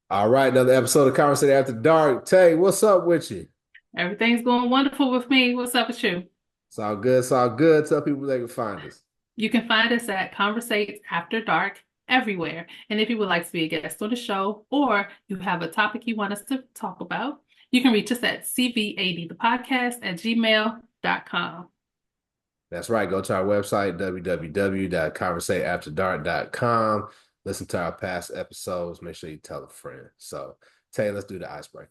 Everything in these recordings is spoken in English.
All right, another episode of Conversate After Dark. Tay, what's up with you? Everything's going wonderful with me. What's up with you? It's all good. It's all good. Tell people they can find us. You can find us at Conversate After Dark everywhere. And if you would like to be a guest on the show or you have a topic you want us to talk about, you can reach us at CVAD, the podcast at gmail.com. That's right. Go to our website, www.conversateafterdark.com. Listen to our past episodes. Make sure you tell a friend. So, Tay, let's do the icebreaker.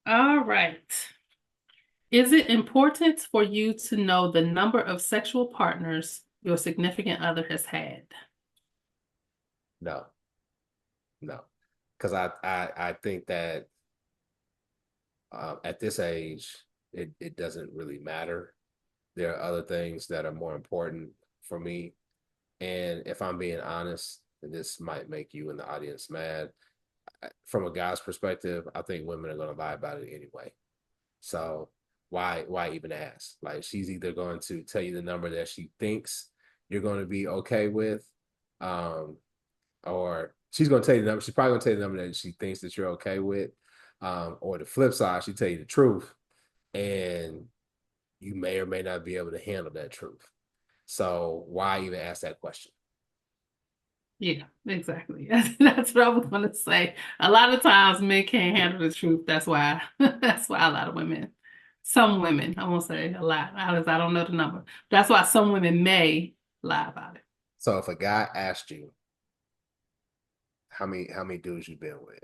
All right. Is it important for you to know the number of sexual partners your significant other has had? No, no. Because I think that at this age, it doesn't really matter. There are other things that are more important for me. And if I'm being honest, and this might make you in the audience mad, from a guy's perspective, I think women are going to lie about it anyway. So why even ask? Like she's either going to tell you the number that she thinks you're going to be okay with, um, or she's going to tell you the number. She's probably going to tell you the number that she thinks that you're okay with, or the flip side, she tell you the truth, and you may or may not be able to handle that truth. So why even ask that question? Yeah, exactly. That's what I was gonna say. A lot of times men can't handle the truth. That's why that's why a lot of women, some women, I won't say a lot, I don't know the number. That's why some women may lie about it. So if a guy asked you how many dudes you've been with,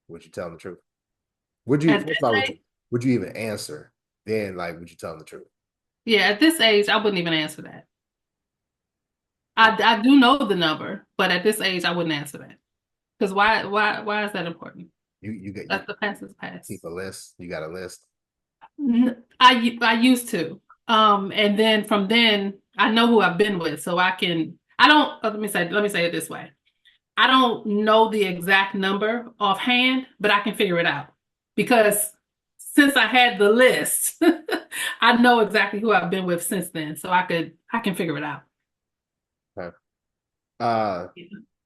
would you tell him the truth? Would you At first this of all age, would you even answer? Then like would you tell him the truth? yeah, at this age, I wouldn't even answer that. Mm. I do know the number, but at this age, I wouldn't answer that. Because why is that important? You get you That's the past is keep past. a list. You got a list. I used to. And then from then I know who I've been with, so I don't let me say it this way. I don't know the exact number offhand, but I can figure it out. Because since I had the list, I know exactly who I've been with since then. So I can figure it out. Okay. Uh,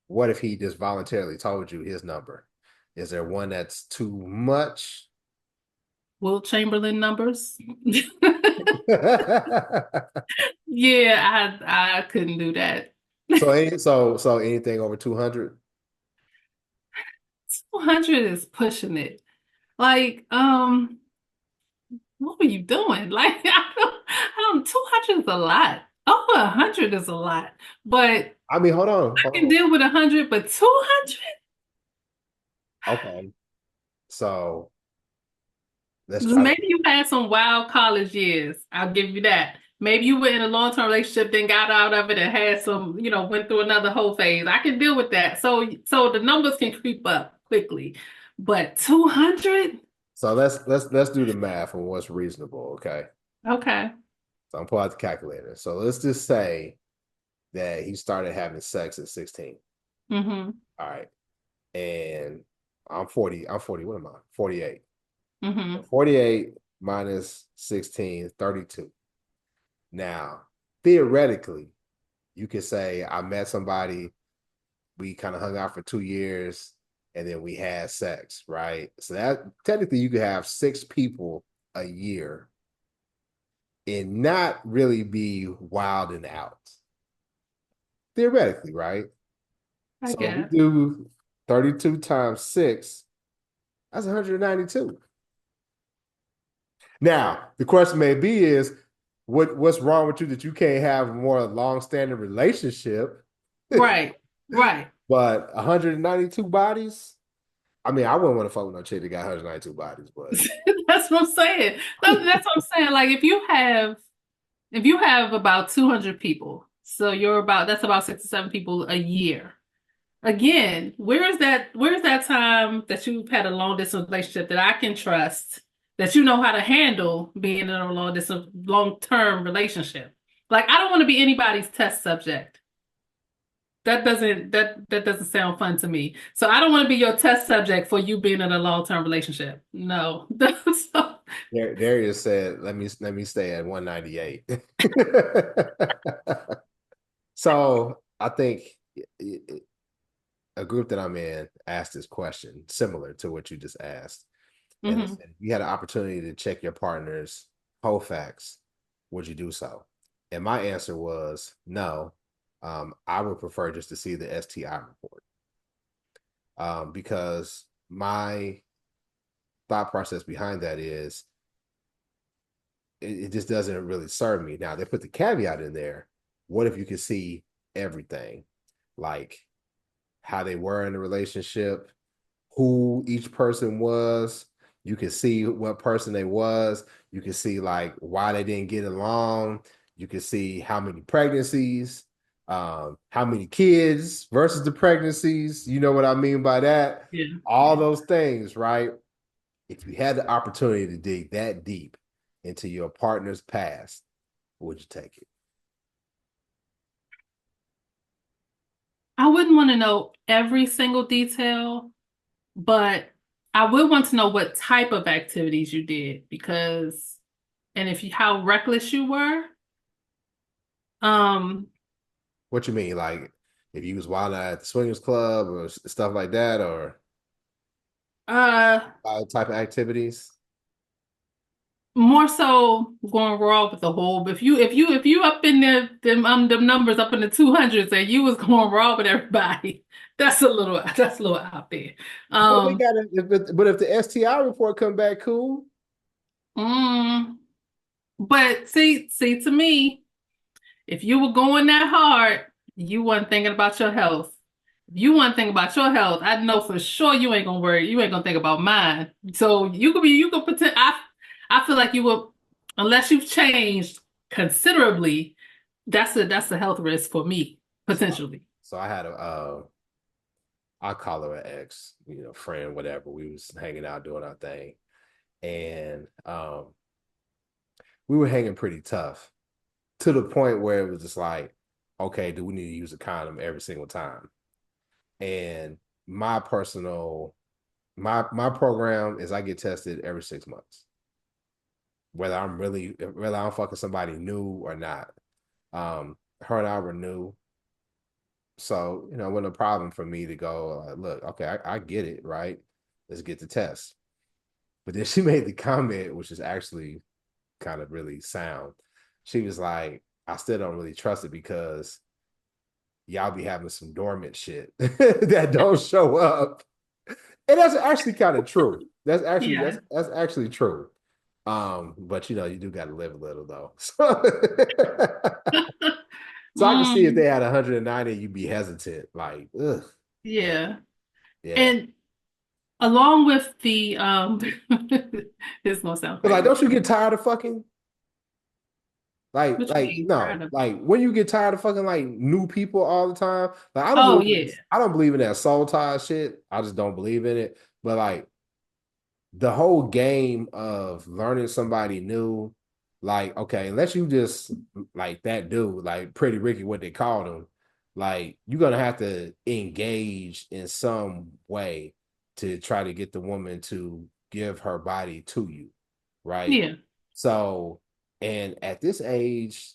what if he just voluntarily told you his number? Is there one that's too much? Will Chamberlain numbers? Yeah, I couldn't do that. So anything over 200? 200 is pushing it. Like, what were you doing? Like, I don't 200 is a lot. Over 100 is a lot. But I mean, hold on, I hold can on. deal with 100, but 200? Okay. So let's try to Maybe you had some wild college years. I'll give you that. Maybe you were in a long-term relationship, then got out of it and had some, went through another whole phase. I can deal with that. So the numbers can creep up quickly. But 200? so let's do the math on what's reasonable, okay? Okay. So I'm pulling out the calculator. So let's just say that he started having sex at 16. Mm-hmm. All right. And I'm 40. I'm 40. What am I? 48. Mm-hmm. 48 minus 16, 32. Now, theoretically, you could say I met somebody, we kind of hung out for 2 years, and then we had sex, right? So that technically you could have six people a year and not really be wild and out. Theoretically, right? I So we guess. do 32 times six, that's 192. Now, the question may be is what's wrong with you that you can't have a more long-standing relationship? Right. Right. But 192 bodies? I mean, I wouldn't want to fuck with no chick that got 192 bodies, but That's what I'm saying. That's what I'm saying. Like if you have about 200 people, so that's about 6 to 7 people a year. Again, where's that time that you've had a long distance relationship that I can trust, that you know how to handle being in a long-term relationship? Like I don't want to be anybody's test subject. That doesn't sound fun to me. So I don't want to be your test subject for you being in a long-term relationship. No. So, Darius said, let me stay at 198. So I think a group that I'm in asked this question similar to what you just asked. And it Hmm. said, if you had an opportunity to check your partner's whole facts, would you do so? And my answer was no. I would prefer just to see the STI report, because my thought process behind that is it just doesn't really serve me. Now, they put the caveat in there. What if you could see everything? Like how they were in the relationship, who each person was. You can see what person they was. You can see like why they didn't get along. You can see how many pregnancies, how many kids versus the pregnancies. You know what I mean by that? Yeah, All yeah. those things, right? If you had the opportunity to dig that deep into your partner's past, would you take it? I wouldn't want to know every single detail, but I would want to know what type of activities you did because, and if you, how reckless you were. Um, What you mean? Like if you was wild at the swingers club or stuff like that, or uh, type of activities? More so going raw with the whole. But if you up in them numbers up in the 200s and you was going raw with everybody, that's a little out there. But they Um, got to. But if the STI report come back cool, mm, but see to me, if you were going that hard, you wasn't thinking about your health. If you want to think about your health, I know for sure you ain't gonna worry. You ain't gonna think about mine. So you could pretend. I feel like you will, unless you've changed considerably. That's a health risk for me so potentially. so I had a I call her an ex, friend, whatever. We was hanging out doing our thing, and we were hanging pretty tough to the point where it was just like, okay, do we need to use a condom every single time? And my personal my program is I get tested every 6 months, whether I'm fucking somebody new or not. Her and I were new, so it wasn't a problem for me to go like, look, okay, I get it, right? Let's get the test. But then she made the comment, which is actually kind of really sound. She was like, I still don't really trust it because y'all be having some dormant shit that don't show up. And that's actually kind of true. That's actually Yeah. that's actually true. But you do gotta live a little though. So I can see if they Mm, had 190, you'd be hesitant. Like, ugh, man, yeah. yeah. And along with the this is gonna sound But like, crazy. don't you get tired of fucking? What you mean? No, Tired of? like when you get tired of fucking like new people all the time. Like, I don't Oh believe in yeah. this. I don't believe in that soul tie shit. I just don't believe in it. But like the whole game of learning somebody new, like, okay, unless you just like that dude, like Pretty Ricky, what they called him, like you're gonna have to engage in some way to try to get the woman to give her body to you, right? Yeah. So, and at this age,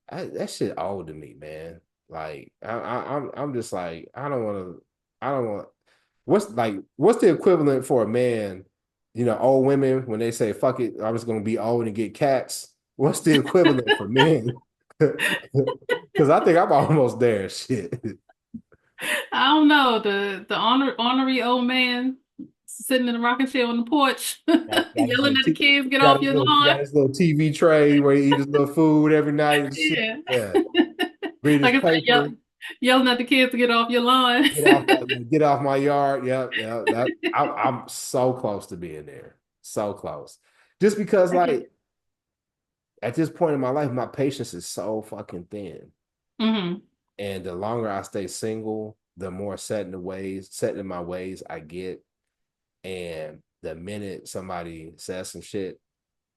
that shit old to me, man. Like I'm just like I don't want. What's the equivalent for a man? Old women when they say "fuck it," I'm just gonna be old and get cats. What's the equivalent for men? Because I think I'm almost there. Shit. I don't know. The honorary old man sitting in the rocking chair on the porch, Got his yelling little at the t- kids, get off your got lawn. his little TV tray where he eat his little food every night and shit. Yeah. Yeah, read his Like I said, paper. yelling at the kids to get off your lawn. Get off my yard. Yep, yep. I'm so close to being there. So close. Just because, I get like, at this point in my life, my patience is so fucking thin. hmm And the longer I stay single, the more set in my ways I get. And the minute somebody says some shit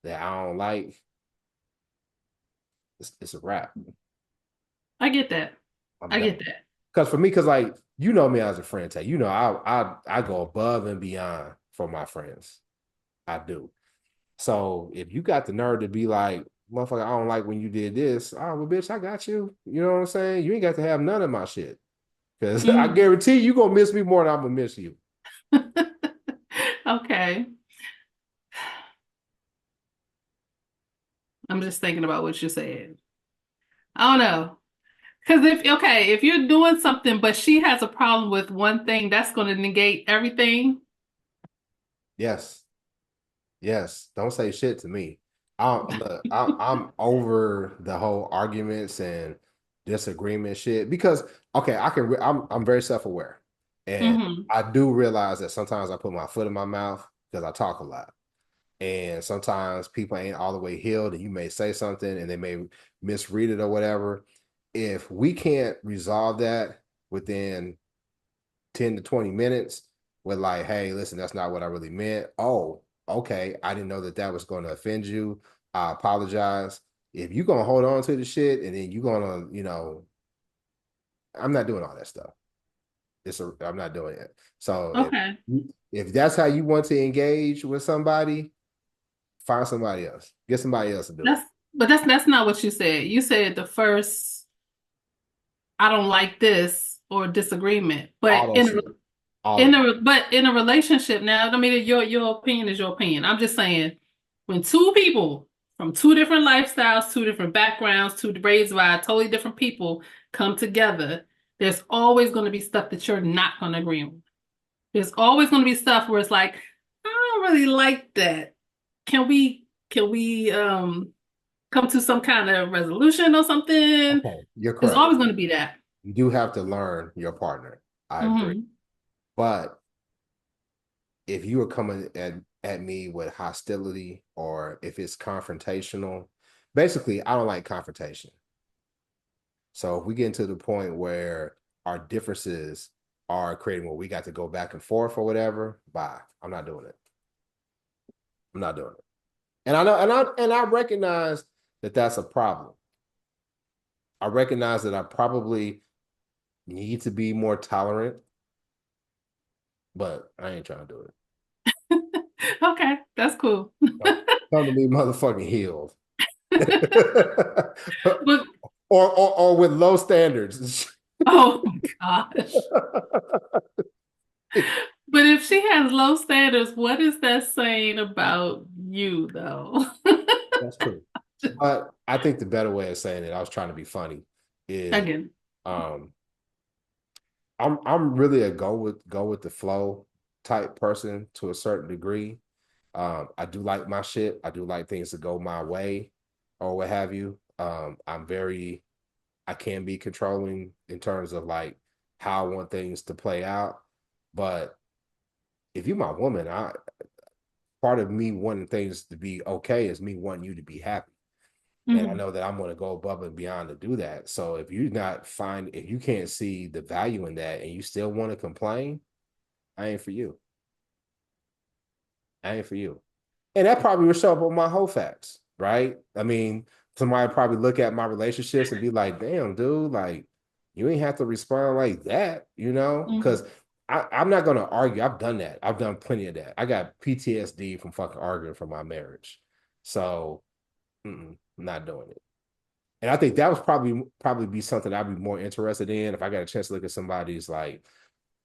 that I don't like, it's a wrap. I get that. I'm I done. get that. Because for me, because like you know me as a friend, Tay. I go above and beyond for my friends. I do. So if you got the nerve to be like, motherfucker, I don't like when you did this. Oh, well, bitch, I got you. You know what I'm saying? You ain't got to have none of my shit. Because I Mm. guarantee you're gonna miss me more than I'm gonna miss you. Okay. I'm just thinking about what you said. I don't know. Because if you're doing something, but she has a problem with one thing, that's going to negate everything. Yes. Yes, don't say shit to me. Look, I'm over the whole arguments and disagreement shit because okay, I'm very self-aware. And Hmm. I do realize that sometimes I put my foot in my mouth because I talk a lot. And sometimes people ain't all the way healed and you may say something and they may misread it or whatever. If we can't resolve that within 10 to 20 minutes with like, hey, listen, that's not what I really meant. Oh, okay. I didn't know that that was going to offend you. I apologize. If you're going to hold on to the shit and then you're going to, I'm not doing all that stuff. I'm not doing it. So Okay. if that's how you want to engage with somebody, find somebody else. Get somebody else to do it. But that's not what you said. You said the first I don't like this or disagreement. All that shit. All of it. But in a relationship now, I mean your opinion is your opinion. I'm just saying when two people from two different lifestyles, two different backgrounds, two raised by totally different people come together, there's always going to be stuff that you're not going to agree on. There's always going to be stuff where it's like, I don't really like that. Can we come to some kind of resolution or something? Okay, you're There's correct. always going to be that. You do have to learn your partner. I agree. Hmm. But if you are coming at me with hostility or if it's confrontational, basically, I don't like confrontation. So if we get into the point where our differences are creating where we got to go back and forth or whatever, bye. I'm not doing it. I'm not doing it. And I know, and I recognize that that's a problem. I recognize that I probably need to be more tolerant, but I ain't trying to do it. Okay, that's cool. Come come to me motherfucking healed. But or with low standards. oh my gosh. But if she has low standards, what is that saying about you, though? That's true. But I think the better way of saying it, I was trying to be funny, is Again. um I'm really a go with the flow type person to a certain degree. I do like my shit. I do like things to go my way or what have you. I can be controlling in terms of like how I want things to play out. But if you're my woman, I part of me wanting things to be okay is me wanting you to be happy. And I Hmm. know that I'm going to go above and beyond to do that. So if you can't see the value in that and you still want to complain, I ain't for you. I ain't for you. And that probably will show up on my whole facts, right? I mean, somebody probably look at my relationships and be like, damn, dude, like you ain't have to respond like that, Hmm. Because I'm not gonna argue. I've done that. I've done plenty of that. I got PTSD from fucking arguing from my marriage. So I'm not doing it. And I think that was probably be something I'd be more interested in if I got a chance to look at somebody's like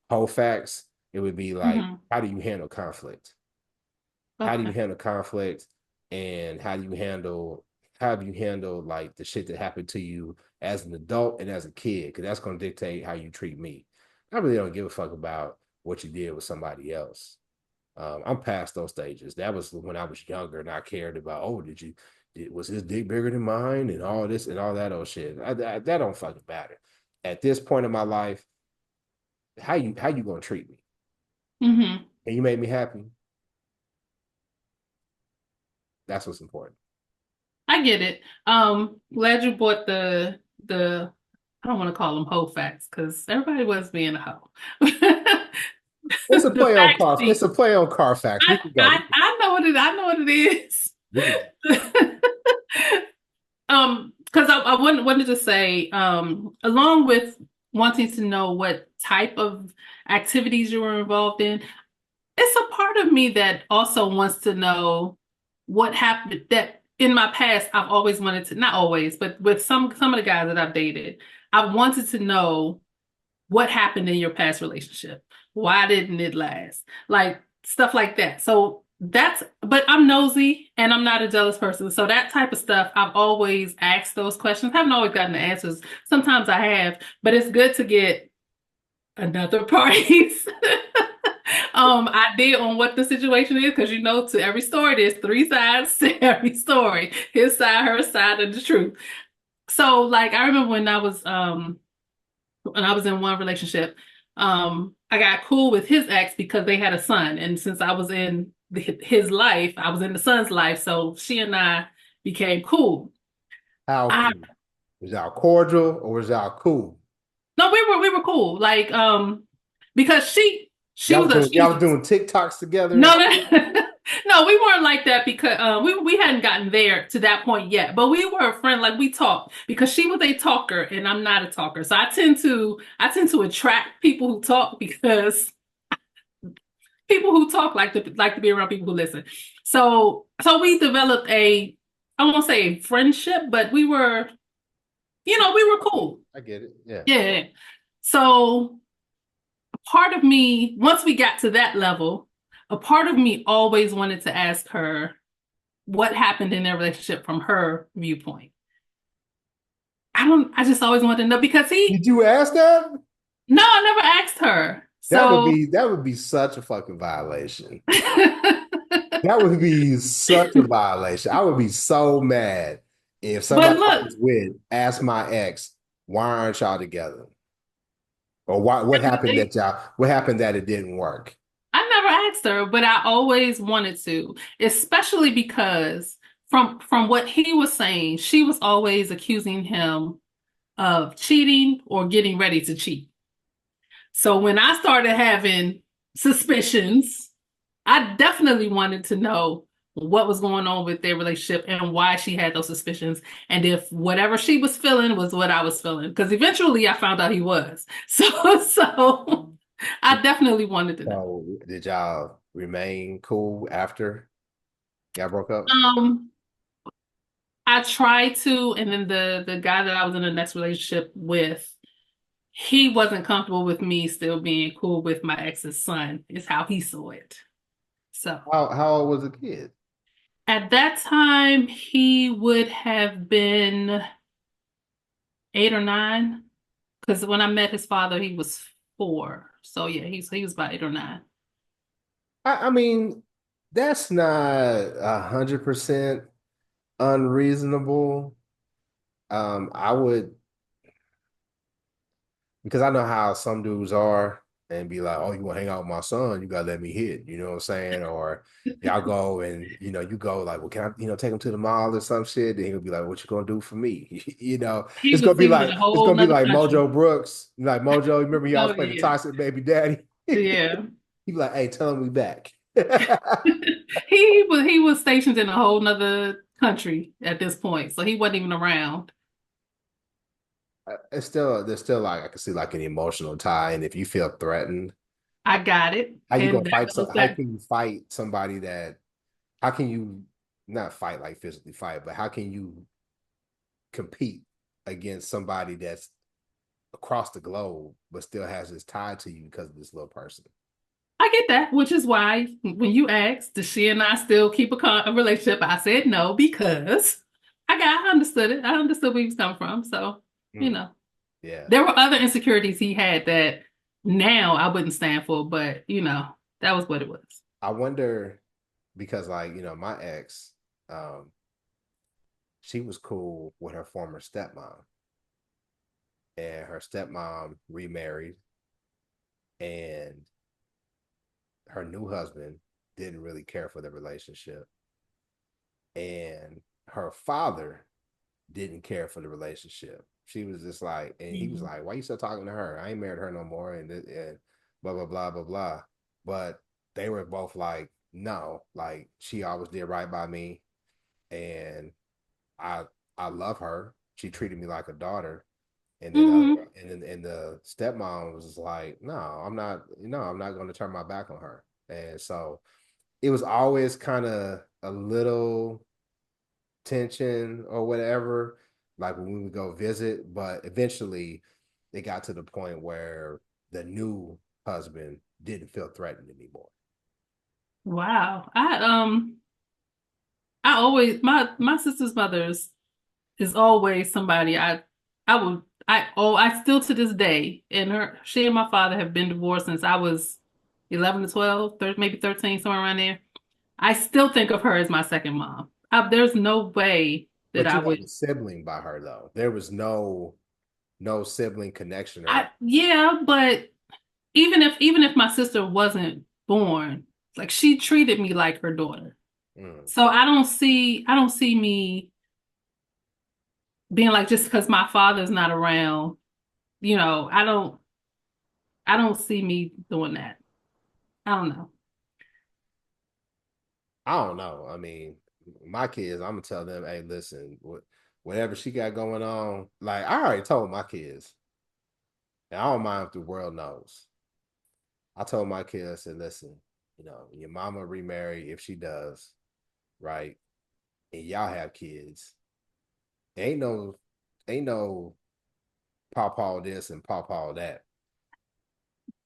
whole facts. It would be like, Hmm. how do you handle conflict? How do you Okay. handle conflict? And how do you handle like the shit that happened to you as an adult and as a kid? Because that's going to dictate how you treat me. I really don't give a fuck about what you did with somebody else. I'm past those stages. That was when I was younger and I cared about, oh, was his dick bigger than mine and all this and all that old shit. That don't fucking matter. At this point in my life, how you gonna treat me? Hmm. And you made me happy. That's what's important. I get it. Glad you bought the I don't want to call them hoe facts because everybody was being a hoe. It's a The play on fact car. It's sheet. a play on Carfax. We can go. I know what I know what it is. We can go. Because I wanted to say, along with wanting to know what type of activities you were involved in, it's a part of me that also wants to know what happened that in my past I've always wanted to, not always, but with some of the guys that I've dated, I wanted to know what happened in your past relationship? Why didn't it last? Like stuff like that. So but I'm nosy and I'm not a jealous person. So that type of stuff, I've always asked those questions. I haven't always gotten the answers. Sometimes I have, but it's good to get another party's idea on what the situation is, because to every story, there's three sides to every story. His side, her side of the truth. So like I remember when I was in one relationship, I got cool with his ex because they had a son. And since I was in his life, I was in the son's life. So she and I became cool. How I cool? Was y'all cordial or was y'all cool? No, we were cool. Like, because she was a she Y'all was was doing TikToks together and no, shit? no. No, we weren't like that because we hadn't gotten there to that point yet. But we were a friend, like we talked because she was a talker and I'm not a talker. So I tend to attract people who talk because people who talk like to be around people who listen. So we developed I won't say a friendship, but we were cool. I get it. Yeah. Yeah. So part of me, once we got to that level, a part of me always wanted to ask her what happened in their relationship from her viewpoint. I just always wanted to know because Did you ask that? no, I never asked her. So, That would be such a fucking violation. but That would be such a violation. I would be so mad if somebody I look, was with asked my ex, why aren't y'all together? Or what happened that it didn't work? I never asked her, but I always wanted to, especially because from what he was saying, she was always accusing him of cheating or getting ready to cheat. So when I started having suspicions, I definitely wanted to know what was going on with their relationship and why she had those suspicions, and if whatever she was feeling was what I was feeling. Because eventually I found out he was. So I definitely wanted to know. So did y'all remain cool after y'all broke up? Um, I tried to, and then the guy that I was in the next relationship with, he wasn't comfortable with me still being cool with my ex's son, is how he saw it. So How old was the kid? at that time, he would have been 8 or 9. Because when I met his father, he was 4. So yeah, he was about 8 or 9. I mean, that's not 100% unreasonable. I would because I know how some dudes are and be like, oh, you want to hang out with my son? You gotta let me hit. You know what I'm saying? Or y'all go and you go like, well, can I take him to the mall or some shit? Then he'll be like, what you gonna do for me? He was in a It's whole gonna be nother like country. Mojo Brooks. Like Mojo, remember he Oh always played the yeah, toxic baby daddy. yeah. He be like, hey, tell him we back. He was stationed in a whole nother country at this point, so he wasn't even around. There's still like I can see like an emotional tie, and if you feel threatened, I got it, how you and gonna that fight? So was how that. can you fight somebody that? How can you not fight like physically fight, but how can you compete against somebody that's across the globe but still has this tie to you because of this little person? I get that, which is why when you asked, does she and I still keep a relationship? I said no because I understood it. I understood where he was coming from. So, you Mm, know, yeah, there were other insecurities he had that now I wouldn't stand for, but that was what it was. I wonder because like my ex, um, she was cool with her former stepmom, and her stepmom remarried, and her new husband didn't really care for the relationship, and her father didn't care for the relationship. She was just like, and he was Mhm. like, "Why you still talking to her? I ain't married her no more." And blah blah blah blah blah. But they were both like, "No, like she always did right by me, and I I love her. She treated me like a daughter." Mhm. And the stepmom was like, "No, I'm not. I'm not going to turn my back on her." And so it was always kind of a little tension or whatever, like when we would go visit. But eventually, it got to the point where the new husband didn't feel threatened anymore. Wow. I always my sister's mother's is always somebody I would I still to this day, and her she and my father have been divorced since I was 11 to 12, maybe 13, somewhere around there. I still think of her as my second mom. There's no way that But I you would. weren't a sibling by her though. There was no sibling connection or Yeah, but even if my sister wasn't born, like she treated me like her daughter. mm. So I don't see me being like just because my father's not around, I don't see me doing that. I don't know. I don't know. I mean, my kids, I'm gonna tell them, hey, listen, whatever she got going on, like I already told my kids, and I don't mind if the world knows. I told my kids, I said, listen, your mama remarry if she does, right? And y'all have kids. Ain't no, ain't no pawpaw this and pawpaw that.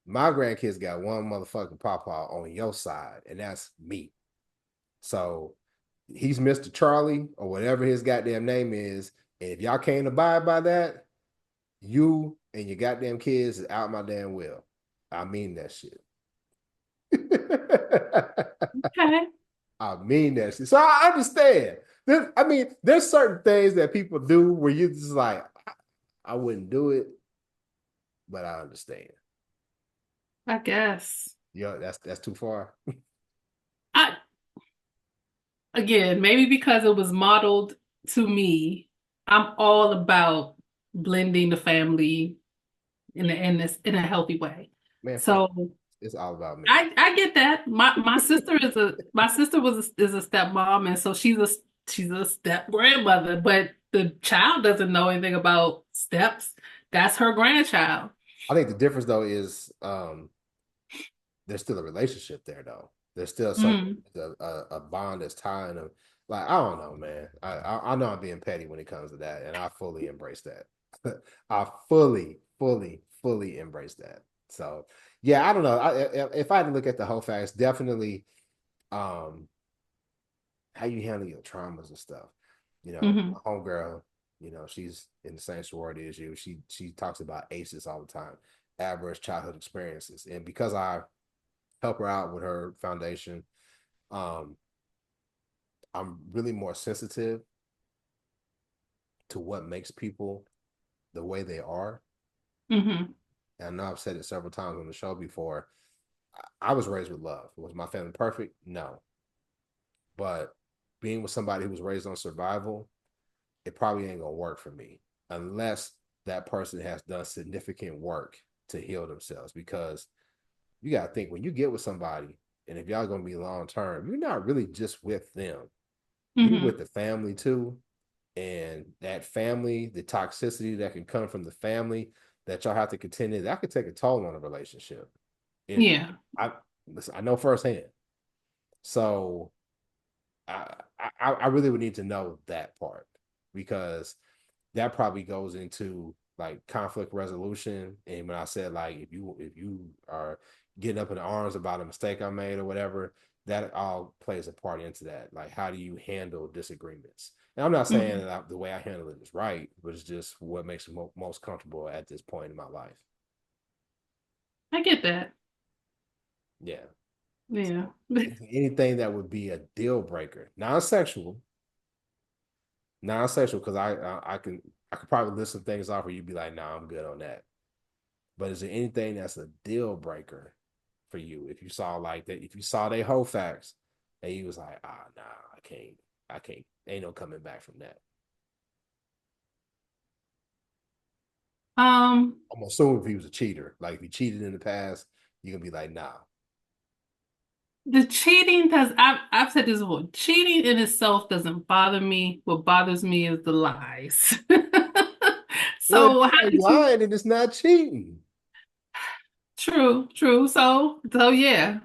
My grandkids got one motherfucking pawpaw on your side, and that's me. So he's Mr. Charlie or whatever his goddamn name is. And if y'all can't abide by that, you and your goddamn kids is out my damn will. I mean that shit. Okay. I mean that shit. So I understand. I mean, there's certain things that people do where you just like, I wouldn't do it, but I understand. I guess. Yeah, that's too far. I Again, maybe because it was modeled to me, I'm all about blending the family in a healthy way. Man, fuck. So It's all about me. I get that. My sister is a stepmom, and so she's a step grandmother, but the child doesn't know anything about steps. That's her grandchild. I think the difference though is there's still a relationship there though. There's still some Mm. a bond that's tying them. Like I don't know, man. I know I'm being petty when it comes to that, and I fully embrace that. I fully embrace that. So yeah, I don't know. If I had to look at the whole facts, definitely um how you handle your traumas and stuff. Hmm. My homegirl, she's in the same sorority as you. She talks about ACEs all the time, adverse childhood experiences, and because I help her out with her foundation. Um, I'm really more sensitive to what makes people the way they are. Hmm. And I know I've said it several times on the show before. I was raised with love. Was my family perfect? No. But being with somebody who was raised on survival, it probably ain't gonna work for me unless that person has done significant work to heal themselves. Because you gotta think when you get with somebody, and if y'all gonna be long term, you're not really just with them. You're with Hmm. the family too. And that family, the toxicity that can come from the family that y'all have to contend in, that could take a toll on a relationship. And Yeah. I listen, I know firsthand. So I really would need to know that part because that probably goes into like conflict resolution. And when I said like if you are getting up in arms about a mistake I made or whatever, that all plays a part into that. Like how do you handle disagreements? And I'm not saying Hmm. that the way I handle it is right, but it's just what makes me most comfortable at this point in my life. I get that. Yeah. Yeah. Anything that would be a deal breaker, non-sexual, non-sexual, because I could probably list some things off where you'd be like, nah, I'm good on that. But is there anything that's a deal breaker for you? If you saw like that, if you saw they whole facts and you was like, nah, I can't, ain't no coming back from that. Um, I'm assuming if he was a cheater, like if he cheated in the past, you're gonna be like, nah. the cheating does I've said this before. Cheating in itself doesn't bother me. What bothers me is the lies. Well, if So how you ain't did you lying and it's not cheating. True, true. So yeah,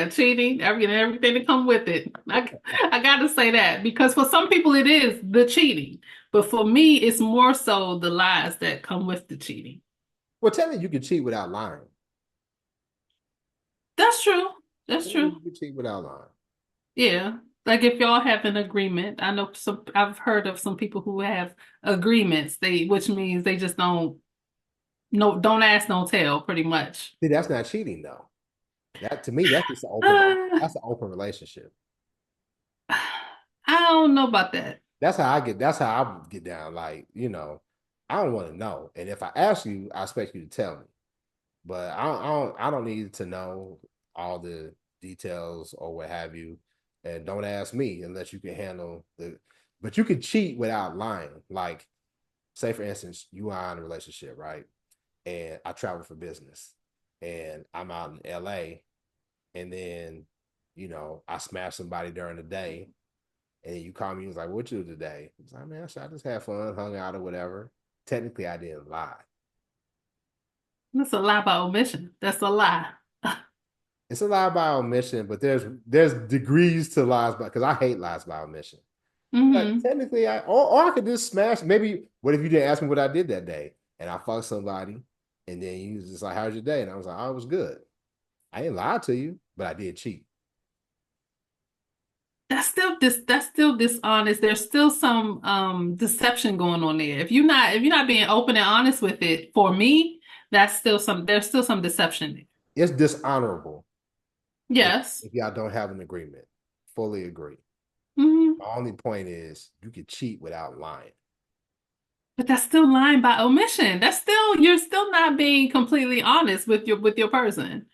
cheating, everything that come with it. I gotta say that because for some people it is the cheating, but for me it's more so the lies that come with the cheating. Well, technically, you can cheat without lying. That's true. That's Technically, true. you can cheat without lying. Yeah. Like if y'all have an agreement, I know some I've heard of some people who have agreements, which means they just don't no don't ask, don't tell, pretty much. See, that's not cheating though. That to me, that's just an open. Uh, That's an open relationship. I don't know about that. That's how I get. That's how I get down. Like I don't want to know. And if I ask you, I expect you to tell me. But I don't need to know all the details or what have you. And don't ask me unless you can handle the. But you can cheat without lying. Like, say for instance, you are in a relationship, right? And I travel for business, and I'm out in LA, and then I smash somebody during the day, and then you call me, and was like, "What you do today?" I was like, "Man, I just had fun, hung out or whatever." Technically, I didn't lie. That's a lie by omission. That's a lie. It's a lie by omission, but there's degrees to lies by because I hate lies by omission. But Hmm. technically, or I could just smash. Maybe what if you didn't ask me what I did that day, and I fucked somebody, and then you was just like, "How's your day?" And I was like, "Oh, it was good." I didn't lie to you, but I did cheat. That's still dishonest. There's still some deception going on there. If you're not being open and honest with it, for me, there's still some deception there. It's dishonorable if Yes. if y'all don't have an agreement. Fully agree. Hmm. My only point is you can cheat without lying. But that's still lying by omission. You're still not being completely honest with your person.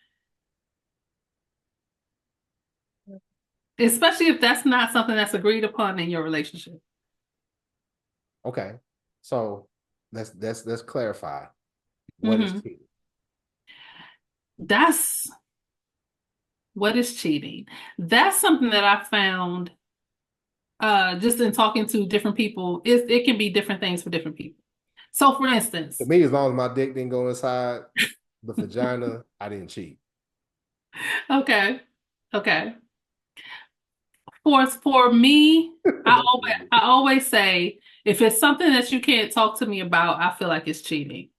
Especially if that's not something that's agreed upon in your relationship. Okay, so let's clarify what is Hmm. cheating. That's what is cheating. That's something that I found just in talking to different people. It can be different things for different people. So for To instance, me, as long as my dick didn't go inside the vagina, I didn't cheat. okay, okay. For me, I always say if it's something that you can't talk to me about, I feel like it's cheating.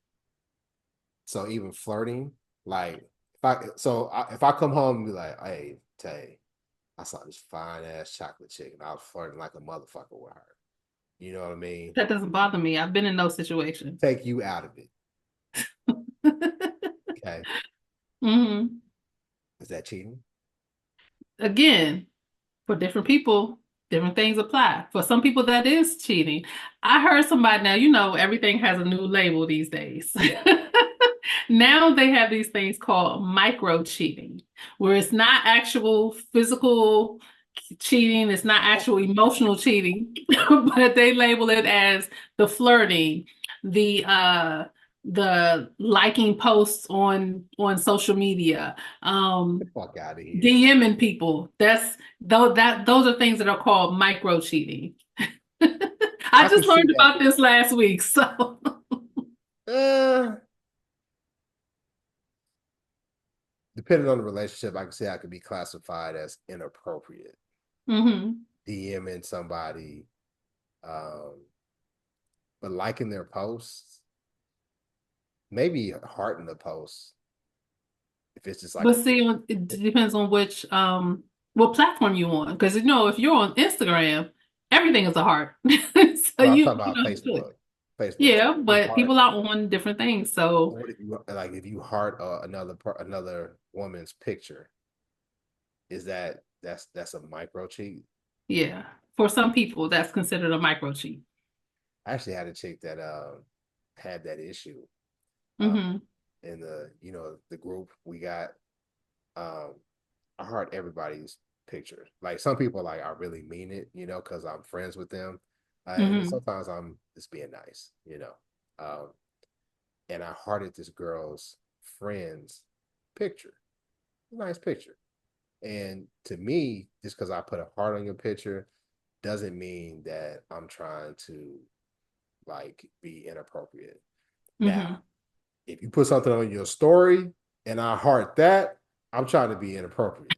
So even flirting, like if I come home and be like, "Hey, Tay, I saw this fine ass chocolate chick, and I was flirting like a motherfucker with her." You know what I mean? That doesn't bother me. I've been in those situations. Take you out of it. Okay, Hmm. is that cheating? Again, for different people, different things apply. For some people, that is cheating. I heard somebody now, everything has a new label these days. Now they have these things called micro cheating, where it's not actual physical cheating, it's not actual emotional cheating, but they label it as the flirting, the the liking posts on social media, Get the fuck out of here. DMing people. Those are things that are called micro cheating. I I can just see learned that. about this last week, so Uh, Depending on the relationship, I can say I could be classified as inappropriate. hmm. DMing somebody, um, but liking their posts, maybe hearting the post. If it's just like But see, it depends on which what platform you on. Because if you're on Instagram, everything is a heart. So well, I'm you talking you about know do it. Facebook. Facebook. Yeah, You but heart. people are on different things. So What if you like? If you heart another woman's picture, is that's a micro cheat? yeah, for some people, that's considered a micro cheat. I actually had a chick that had that issue. Uh, Hmm. in the group we got, um I heart everybody's picture. Like some people like I really mean it, because I'm friends with them. And then Hmm. sometimes I'm just being nice. And I hearted this girl's friend's picture. Nice picture. And to me, just because I put a heart on your picture doesn't mean that I'm trying to like be inappropriate. Now, Hmm. if you put something on your story and I heart that, I'm trying to be inappropriate.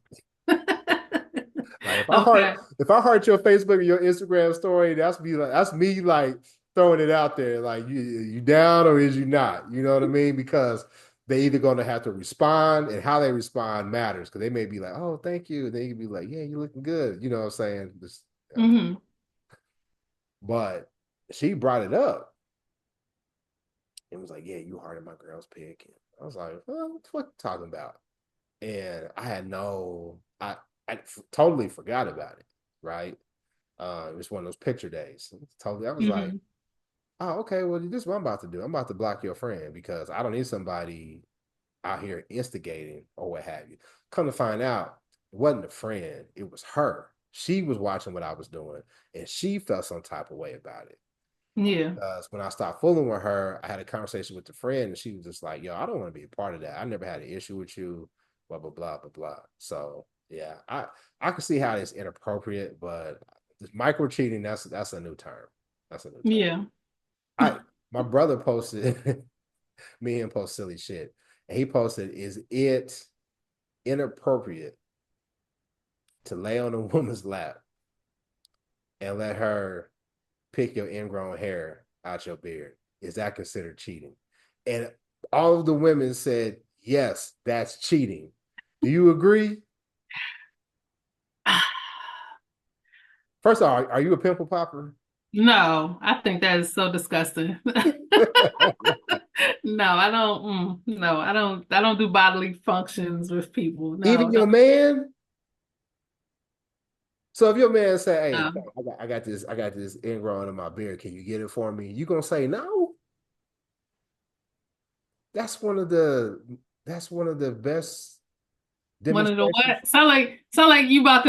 Like Okay. if I heart your Facebook or your Instagram story, that's me like throwing it out there, like you down or is you not? You know what I mean? Because they either going to have to respond, and how they respond matters. Because they may be like, "Oh, thank you," they can be like, "Yeah, you're looking good." You know what I'm saying? Just, Hmm. but she brought it up and was like, "Yeah, you hard in my girl's pick." And I was like, "Oh, what the fuck you talking about?" And I had no, totally forgot about it. Right? It was one of those picture days. Totally, I was like, Hmm. "Oh, okay. Well, this is what I'm about to do. I'm about to block your friend because I don't need somebody out here instigating or what have you." Come to find out, it wasn't a friend, it was her. She was watching what I was doing and she felt some type of way about it. Yeah. Because when I stopped fooling with her, I had a conversation with the friend and she was just like, "Yo, I don't want to be a part of that. I never had an issue with you, blah, blah, blah, blah, blah." So yeah, I can see how it's inappropriate, but this micro cheating, that's a new term. That's a new term. Yeah. I My brother posted me and post silly shit. And he posted, "Is it inappropriate to lay on a woman's lap and let her pick your ingrown hair out your beard? Is that considered cheating?" And all of the women said, "Yes, that's cheating." Do you agree? First of all, are you a pimple popper? No, I think that is so disgusting. No, I don't. No, I don't. I don't do bodily functions with people. Even No, your don't. man? So if your man say, "Hey, No. I got this ingrown in my beard. Can you get it for me?" You gonna say no? That's one of the that's one of the best One of the demonstrations. what? Sound like you about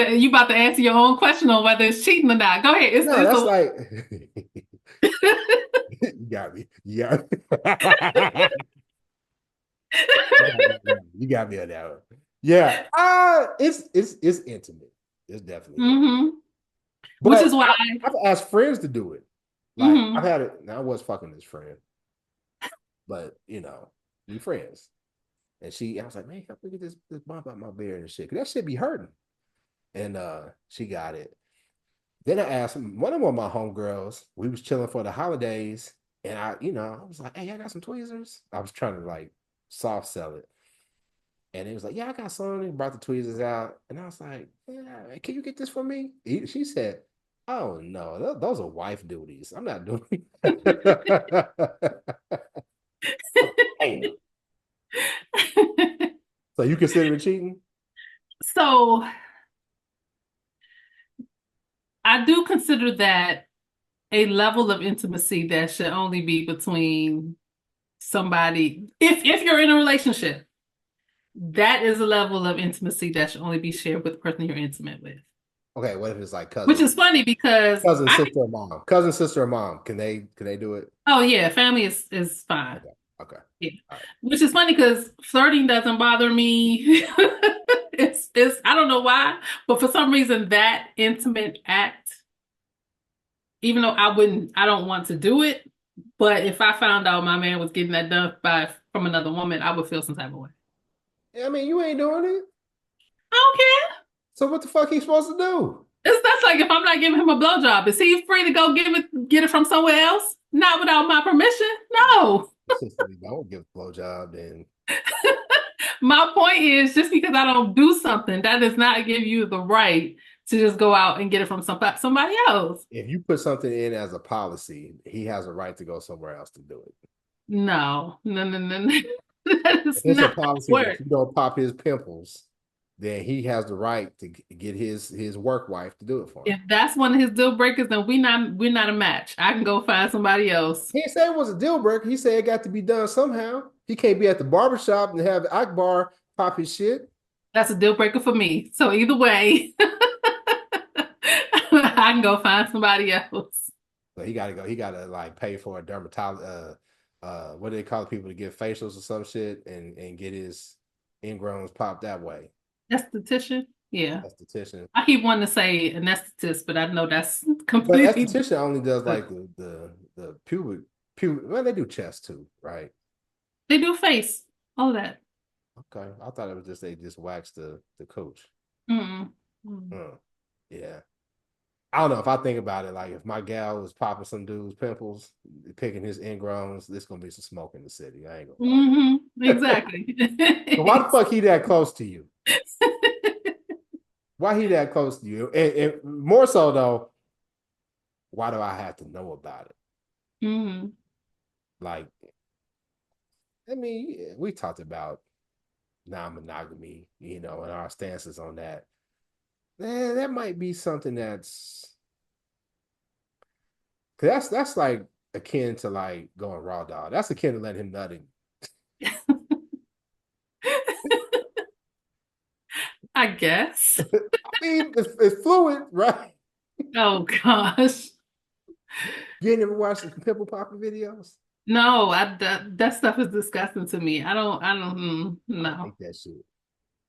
to answer your own question on whether it's cheating or not. Go ahead. No, It's that's a like you got me. You got me. You got me on that one. Yeah. It's intimate. It's definitely intimate. hmm. Which But is why. I've asked friends to do it. Like I've Hmm. had it. Now I was fucking this friend, but we friends. And I was like, "Man, help me get this bump out my beard and shit. Cause that shit be hurting." And she got it. Then I asked one of my homegirls, we was chilling for the holidays, and I was like, "Hey, I got some tweezers." I was trying to like soft sell it. And it was like, "Yeah, I got some." He brought the tweezers out. And I was like, "Yeah, can you get this for me?" She said, "Oh no, those are wife duties. I'm not doing it." Damn. So you consider it cheating? So I do consider that a level of intimacy that should only be between somebody. If you're in a relationship, that is a level of intimacy that should only be shared with the person you're intimate with. Okay, what if it's like Which is funny because cousin, sister, or mom? Cousin, sister, or mom. Can they do it? oh yeah, family is fine. Okay. Okay. Yeah. All right. Which is funny because flirting doesn't bother me. It's I don't know why, but for some reason that intimate act, even though I don't want to do it, but if I found out my man was getting that done from another woman, I would feel some type of way. I mean, you ain't doing it. I don't care. So what the fuck he supposed to do? That's like if I'm not giving him a blowjob, is he free to go get it from somewhere else? Not without my permission? No. Consistently don't give a blowjob, then My point is just because I don't do something, that does not give you the right to just go out and get it from somebody else. if you put something in as a policy, he has a right to go somewhere else to do it. No, no, no, no, no. That If is it's a not policy that work. you don't pop his pimples, then he has the right to get his work wife to do it for him. If that's one of his deal breakers, then we're not a match. I can go find somebody else. He didn't say it was a deal breaker. He said it got to be done somehow. He can't be at the barbershop and have Akbar pop his shit. That's a deal breaker for me. So either way, I can go find somebody else. So he got to go. He got to like pay for a dermatologist. What do they call people to get facials or some shit and get his ingrowns popped that way? Esthetician? Yeah. Esthetician. I keep wanting to say anesthetist, but I know that's But completely esthetician only does like different. the pubic. Well, they do chest too, right? They do face, all of that. Okay, I thought it was just they just wax the coach. Mm-mm. Mm. Huh. Yeah. I don't know if I think about it, like if my gal was popping some dude's pimples, picking his ingrowns, there's gonna be some smoke in the city. I ain't gonna lie. Exactly. But why the fuck he that close to you? Why he that close to you? And more so though, why do I have to know about it? Hmm. Like, I mean, we talked about non-monogamy, and our stances on that. That might be something that's like akin to like going raw dog. That's akin to letting him nut in. I guess. I mean, it's fluid, right? Oh gosh. You ain't never watched the pimple popper videos? No, that stuff is disgusting to me. I don't No. think that shit.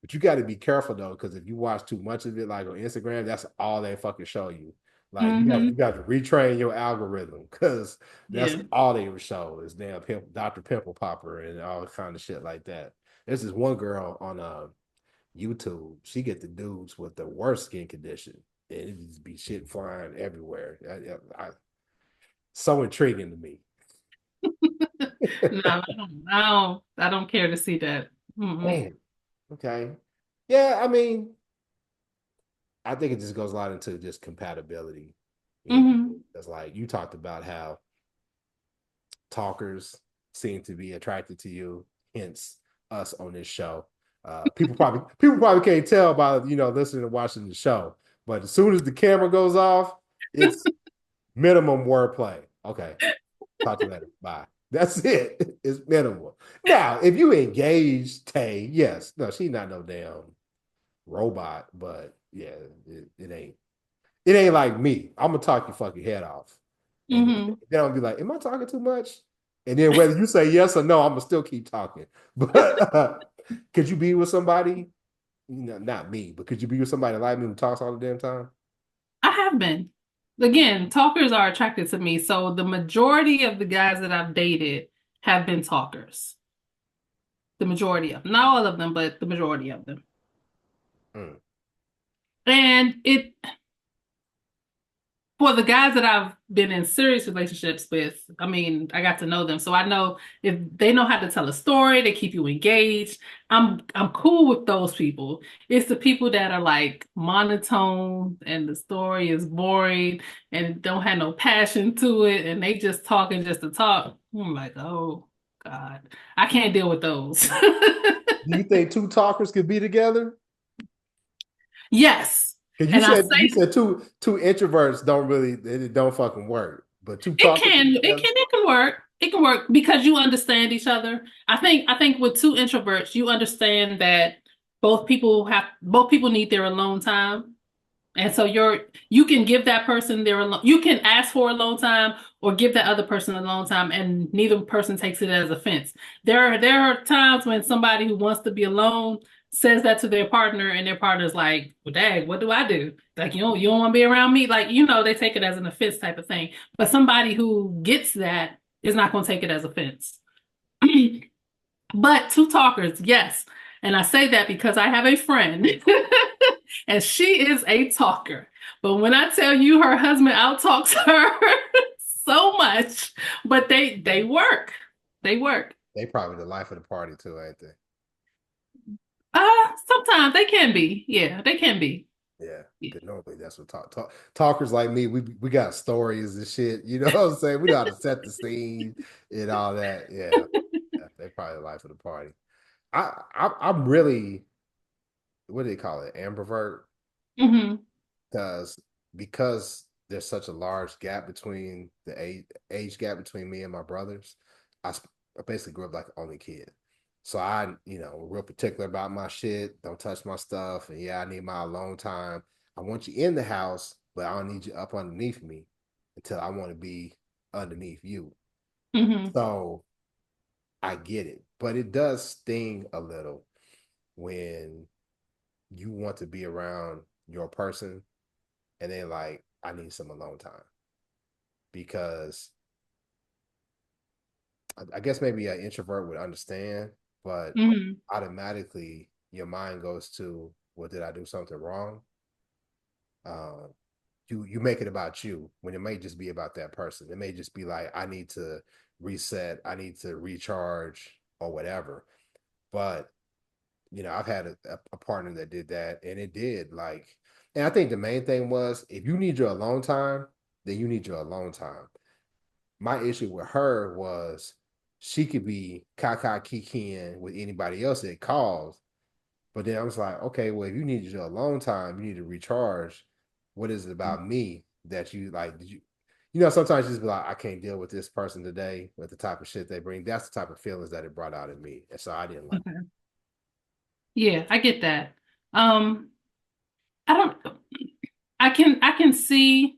But you got to be careful though, because if you watch too much of it, like on Instagram, that's all they fucking show you. Like you Hmm. got to retrain your algorithm because that's Yeah. all they would show is damn Dr. Pimple Popper and all kind of shit like that. There's this one girl on YouTube. She get the dudes with the worst skin condition, and it just be shit flying everywhere. So intriguing to me. No, I don't care to see that. Mm-mm. Man, okay, yeah. I mean, I think it just goes a lot into just compatibility. Hmm. That's like you talked about how talkers seem to be attracted to you, hence us on this show. People probably can't tell by listening and watching the show, but as soon as the camera goes off, it's minimum wordplay. Okay, talk to you later. Bye. That's it. It's minimal. Now, if you engage Tay, yes, no, she's not no damn robot, but yeah, it ain't like me. I'm gonna talk your fucking head off. And Hmm. then I'll be like, am I talking too much? And then whether you say yes or no, I'm gonna still keep talking. But could you be with somebody? Not me, but could you be with somebody like me who talks all the damn time? I have been. Again, talkers are attracted to me. So the majority of the guys that I've dated have been talkers. The majority of them. Not all of them, but the majority of them. Mm. And it for the guys that I've been in serious relationships with, I mean, I got to know them. So I know if they know how to tell a story, they keep you engaged. I'm cool with those people. It's the people that are like monotone and the story is boring and don't have no passion to it and they just talking just to talk. I'm like, oh God. I can't deal with those. Do you think two talkers could be together? Yes. Because you And I said you say said two introverts don't really it don't fucking work, but two it talkers can, it together. can, it can work. It can work because you understand each other. I think with two introverts, you understand that both people need their alone time. And so you can give that person their alone, you can ask for alone time or give that other person alone time, and neither person takes it as offense. There are times when somebody who wants to be alone says that to their partner, and their partner's like, "Well, dang, what do I do? Like, you don't want to be around me?" Like, they take it as an offense type of thing. But somebody who gets that is not going to take it as offense. But two talkers, yes. And I say that because I have a friend and she is a talker. But when I tell you her husband outtalks her so much, but they work. They work. They probably the life of the party too, ain't they? Sometimes they can be. Yeah, they can be. Yeah, Yeah. because normally that's what talkers like me. We got stories and shit. You know what I'm saying? We know how to set the scene and all that. Yeah, yeah, they probably the life of the party. I'm really what do they call it? Ambivert, Hmm. because because there's such a large gap between the age gap between me and my brothers. I basically grew up like the only kid. So real particular about my shit. Don't touch my stuff. And yeah, I need my alone time. I want you in the house, but I don't need you up underneath me until I want to be underneath you. Hmm. So I get it. But it does sting a little when you want to be around your person and then like, I need some alone time. Because I guess maybe an introvert would understand, but Hmm. automatically your mind goes to, well, did I do something wrong? Uh, you make it about you when it may just be about that person. It may just be like, I need to reset, I need to recharge or whatever. But I've had a partner that did that, and it did like, and I think the main thing was if you need your alone time, then you need your alone time. My issue with her was she could be kaka kikiing with anybody else that calls, but then I was like, okay, well, if you need your alone time, you need to recharge. What is it about me that you like? Did you, sometimes you just be like, I can't deal with this person today with the type of shit they bring. That's the type of feelings that it brought out in me, and so I didn't like. Okay. Yeah, I get that. Um, I don't. I can see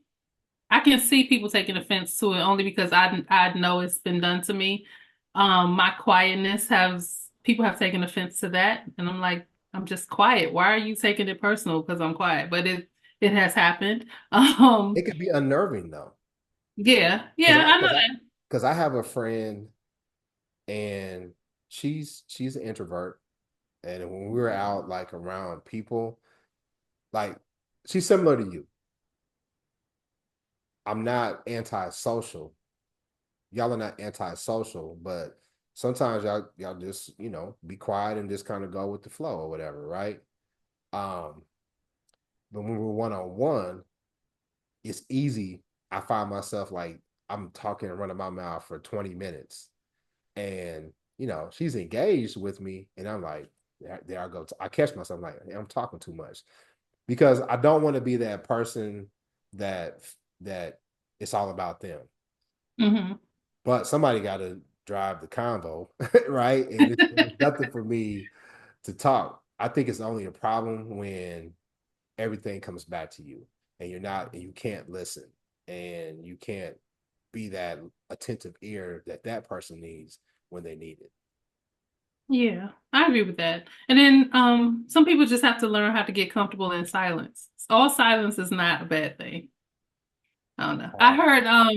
people taking offense to it only because I know it's been done to me. My quietness has people have taken offense to that, and I'm like, I'm just quiet. Why are you taking it personal because I'm quiet? But it has happened. It could be unnerving though, Yeah, because yeah, I I know because I that. because I have a friend and she's an introvert, and when we were out like around people, like she's similar to you. I'm not antisocial. Y'all are not antisocial, but sometimes y'all just be quiet and just kind of go with the flow or whatever, right? Um, but when we're one on one, it's easy. I find myself like I'm talking and running my mouth for 20 minutes, and she's engaged with me, and I'm like, there I go. I catch myself like I'm talking too much because I don't want to be that person that that it's all about them. Hmm. But somebody got to drive the convo, right? And it's nothing for me to talk. I think it's only a problem when everything comes back to you and you can't listen and you can't be that attentive ear that person needs when they need it. Yeah, I agree with that. And then some people just have to learn how to get comfortable in silence. All silence is not a bad thing. I don't know. I Hard. heard I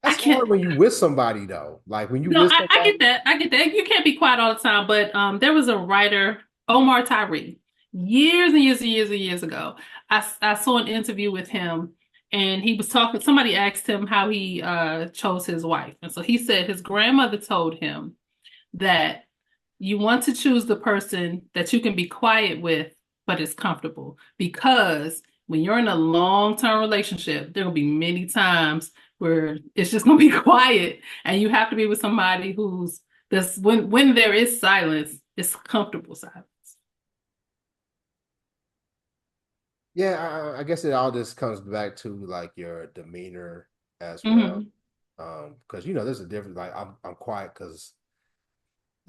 That's hard can't when you with somebody though. Like when you no, with I somebody. get that. I get that. You can't be quiet all the time, but there was a writer, Omar Tyree, years and years and years and years ago. I saw an interview with him and he was talking, somebody asked him how he chose his wife. And so he said his grandmother told him that you want to choose the person that you can be quiet with, but is comfortable. Because when you're in a long-term relationship, there will be many times where it's just going to be quiet, and you have to be with somebody who's this when there is silence, it's comfortable silence. Yeah, I guess it all just comes back to like your demeanor as well. Hmm. Because there's a difference. Like I'm quiet because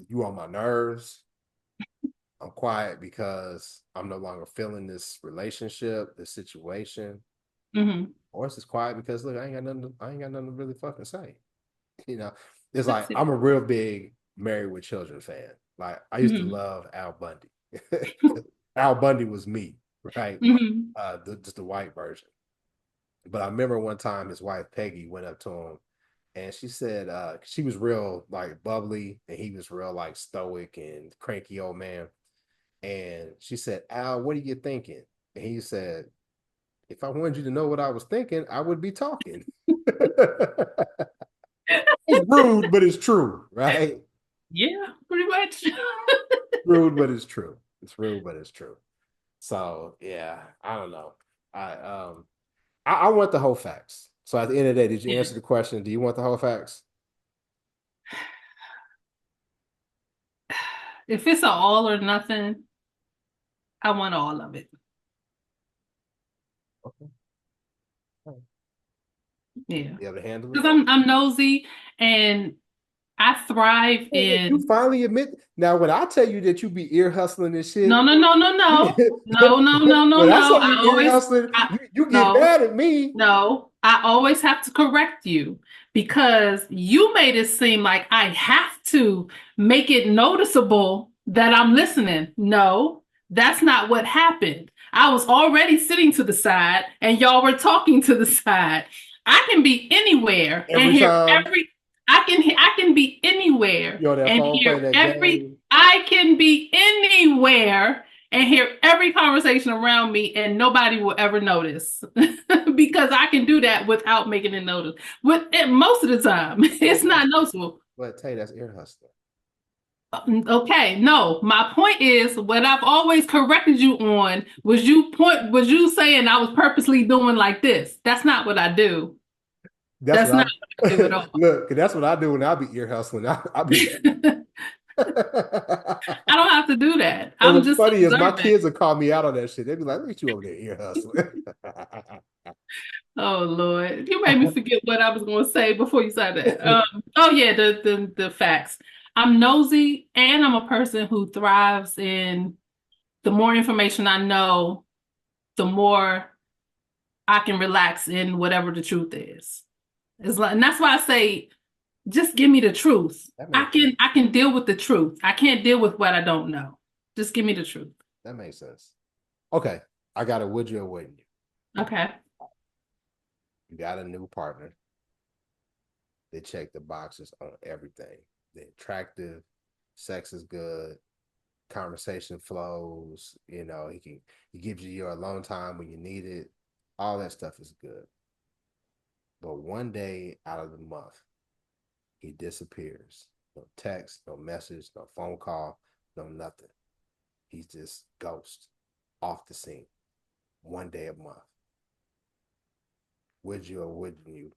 you on my nerves. I'm quiet because I'm no longer feeling this relationship, this situation, Hmm. or it's just quiet because look, I ain't got nothing to really fucking say. You know, it's like That's it. I'm a real big Married with Children fan. Like I used to Hmm. love Al Bundy. Al Bundy was me, right? Hmm. Just the white version. But I remember one time his wife Peggy went up to him and she said she was real like bubbly and he was real like stoic and cranky old man. And she said, Al, what are you thinking? And he said, if I wanted you to know what I was thinking, I would be talking. It's rude, but it's true, right? Yeah, pretty much. Rude, but it's true. It's rude, but it's true. So yeah, I don't know. I want the whole facts. So at the end of the day, did you Yeah. answer the question? Do you want the whole facts? If it's an all or nothing, I want all of it. Okay. All right. Yeah. You able to handle it? Because I'm nosy and I thrive You in finally admit now when I tell you that you be ear hustling and no, shit, no, no, no, no, no, no, no, no, when I no. say you ear hustling, you get No, mad at me. no. I always have to correct you because you made it seem like I have to make it noticeable that I'm listening. No, that's not what happened. I was already sitting to the side and y'all were talking to the side. I can be anywhere and Every hear time every I can be anywhere that and phone play hear that every game. I can be anywhere and hear every conversation around me and nobody will ever notice because I can do that without making it notice. Most of the time, it's not noticeable. But Tay, that's ear hustling. Okay, no. My point is what I've always corrected you on was you saying I was purposely doing like this. That's not what I do. That's That's what not what I do I at all. look. That's what I do when I be ear hustling. I be. I don't have to do that. And I'm what's just funny is my observant. kids will call me out on that shit. They be like, "Look at you over there ear hustling." Oh Lord, you made me forget what I was going to say before you said that. Oh yeah, the facts. I'm nosy, and I'm a person who thrives in the more information I know, the more I can relax in whatever the truth is. It's like, and that's why I say, just give me the truth. That I makes sense. can I can deal with the truth. I can't deal with what I don't know. Just give me the truth. That makes sense. Okay, I got a would you or wouldn't you? Okay. You got a new partner. They check the boxes on everything. They're attractive, sex is good, conversation flows. He gives you your alone time when you need it. All that stuff is good. But one day out of the month, he disappears. No text, no message, no phone call, no nothing. He's just ghost off the scene. One day a month. Would you or wouldn't you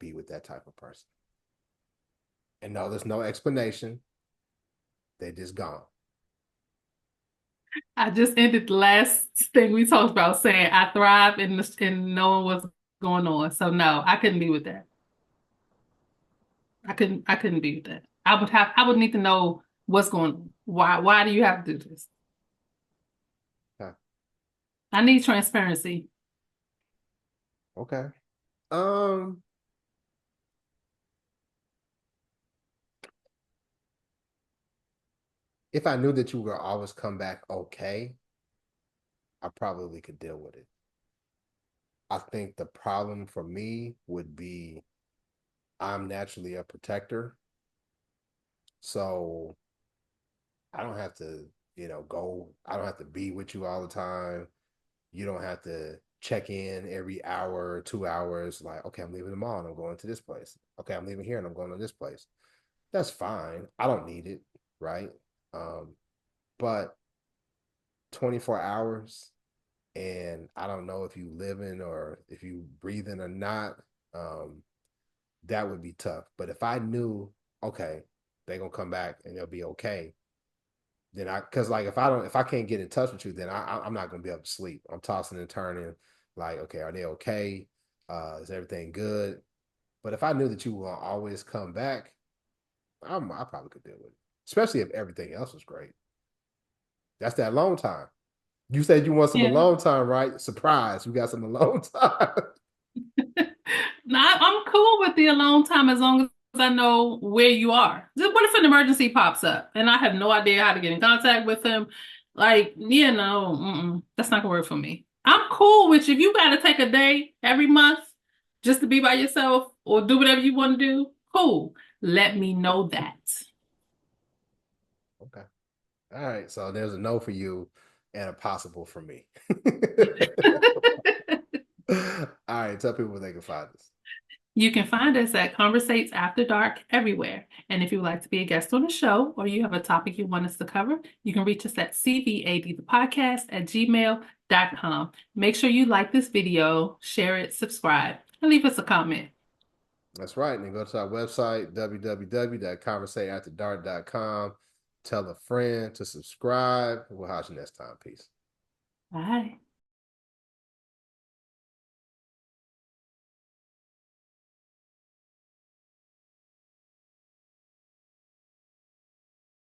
be with that type of person? And no, there's no explanation. They're just gone. I just ended the last thing we talked about saying I thrive in knowing what's going on. So no, I couldn't be with that. I couldn't be with that. I would need to know what's going on. Why do you have to do this? Okay. I need transparency. Okay. Um, if I knew that you would always come back okay, I probably could deal with it. I think the problem for me would be I'm naturally a protector. So I don't have to, I don't have to be with you all the time. You don't have to check in every hour, 2 hours, like, okay, I'm leaving tomorrow and I'm going to this place. Okay, I'm leaving here and I'm going to this place. That's fine. I don't need it, right? Um, but 24 hours and I don't know if you live in or if you breathe in or not, um, that would be tough. But if I knew, okay, they're gonna come back and they'll be okay, then because like if I can't get in touch with you, then I'm not gonna be able to sleep. I'm tossing and turning, like, okay, are they okay? Is everything good? But if I knew that you will always come back, I probably could deal with it, especially if everything else was great. That's that long time. You said you want some Yeah. alone time, right? Surprise, you got some alone time. No, I'm cool with the alone time as long as I know where you are. What if an emergency pops up and I have no idea how to get in contact with him? Like, that's not gonna work for me. I'm cool with you. If you gotta take a day every month just to be by yourself or do whatever you want to do, cool. Let me know that. Okay. All right. So there's a no for you and a possible for me. All right. Tell people where they can find us. You can find us at Conversates After Dark everywhere. And if you would like to be a guest on the show or you have a topic you want us to cover, you can reach us at CVAD the podcast at gmail.com. Make sure you like this video, share it, subscribe, and leave us a comment. That's right. And then go to our website, www.conversateafterdark.com. Tell a friend to subscribe. We'll house you next time. Peace. Bye.